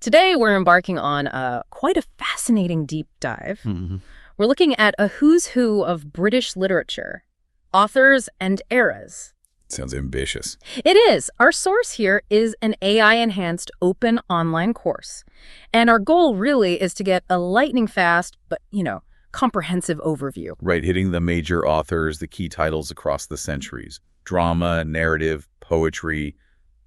Today, we're embarking on quite a fascinating deep dive. Mm-hmm. We're looking at a who's who of British literature, authors and eras. Sounds ambitious. It is. Our source here is an AI-enhanced open online course. And our goal really is to get a lightning-fast, but, comprehensive overview. Right, hitting the major authors, the key titles across the centuries. Drama, narrative, poetry,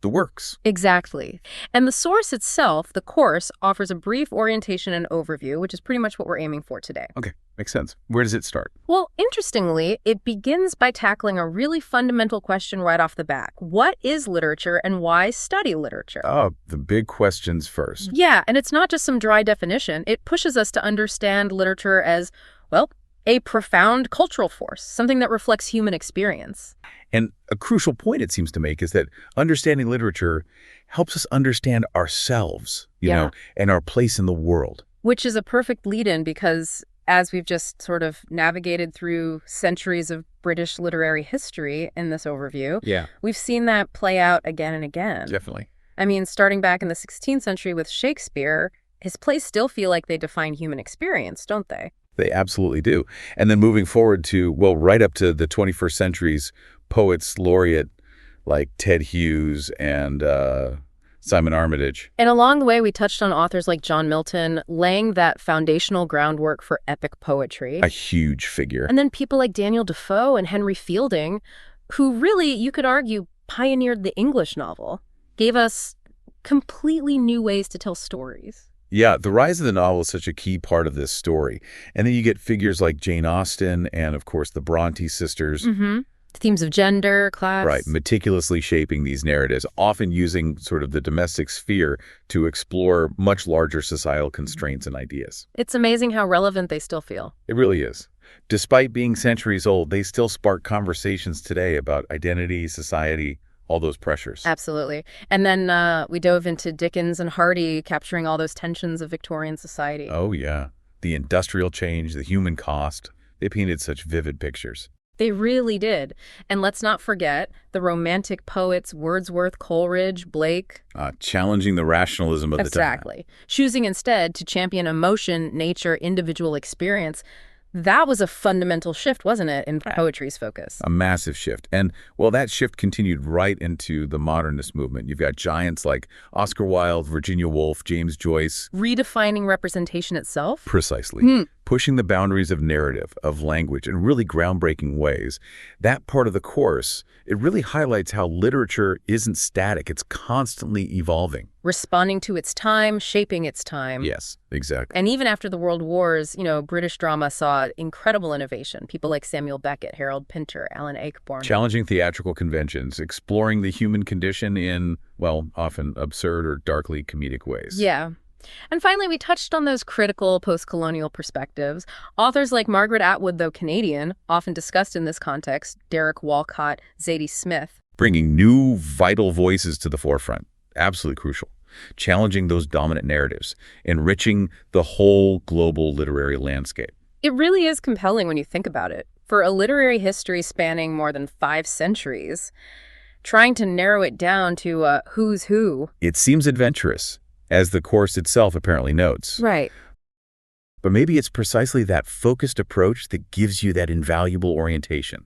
the works. Exactly. And the source itself, the course, offers a brief orientation and overview, which is pretty much what we're aiming for today. Okay, makes sense. Where does it start? Well, interestingly, it begins by tackling a really fundamental question right off the bat. What is literature and why study literature? Oh, the big questions first. Yeah, and it's not just some dry definition. It pushes us to understand literature as, well, a profound cultural force, something that reflects human experience. And a crucial point it seems to make is that understanding literature helps us understand ourselves, you know, and our place in the world. Which is a perfect lead-in because, as we've just sort of navigated through centuries of British literary history in this overview, we've seen that play out again and again. Definitely. I mean, starting back in the 16th century with Shakespeare, his plays still feel like they define human experience, don't they? They absolutely do. And then moving forward to, well, right up to the 21st century's poets laureate like Ted Hughes and Simon Armitage. And along the way, we touched on authors like John Milton, laying that foundational groundwork for epic poetry. A huge figure. And then people like Daniel Defoe and Henry Fielding, who really, you could argue, pioneered the English novel, gave us completely new ways to tell stories. Yeah, the rise of the novel is such a key part of this story. And then you get figures like Jane Austen and, of course, the Bronte sisters. Mm-hmm. Themes of gender, class. Right, meticulously shaping these narratives, often using sort of the domestic sphere to explore much larger societal constraints and ideas. It's amazing how relevant they still feel. It really is. Despite being centuries old, they still spark conversations today about identity, society, all those pressures. Absolutely. And then we dove into Dickens and Hardy, capturing all those tensions of Victorian society. Oh, yeah. The industrial change, the human cost. They painted such vivid pictures. They really did. And let's not forget the romantic poets Wordsworth, Coleridge, Blake. Challenging the rationalism of the time. Exactly. Choosing instead to champion emotion, nature, individual experience. That was a fundamental shift, wasn't it, in poetry's focus? A massive shift. And, well, that shift continued right into the modernist movement. You've got giants like Oscar Wilde, Virginia Woolf, James Joyce. Redefining representation itself? Precisely. Pushing the boundaries of narrative, of language, in really groundbreaking ways. That part of the course, it really highlights how literature isn't static. It's constantly evolving. Responding to its time, shaping its time. Yes, exactly. And even after the World Wars, British drama saw incredible innovation. People like Samuel Beckett, Harold Pinter, Alan Ayckbourn. Challenging theatrical conventions, exploring the human condition in, well, often absurd or darkly comedic ways. Yeah. And finally, we touched on those critical post-colonial perspectives. Authors like Margaret Atwood, though Canadian, often discussed in this context, Derek Walcott, Zadie Smith. Bringing new, vital voices to the forefront. Absolutely crucial. Challenging those dominant narratives. Enriching the whole global literary landscape. It really is compelling when you think about it. For a literary history spanning more than 5 centuries, trying to narrow it down to a who's who. It seems adventurous, as the course itself apparently notes. Right. But maybe it's precisely that focused approach that gives you that invaluable orientation.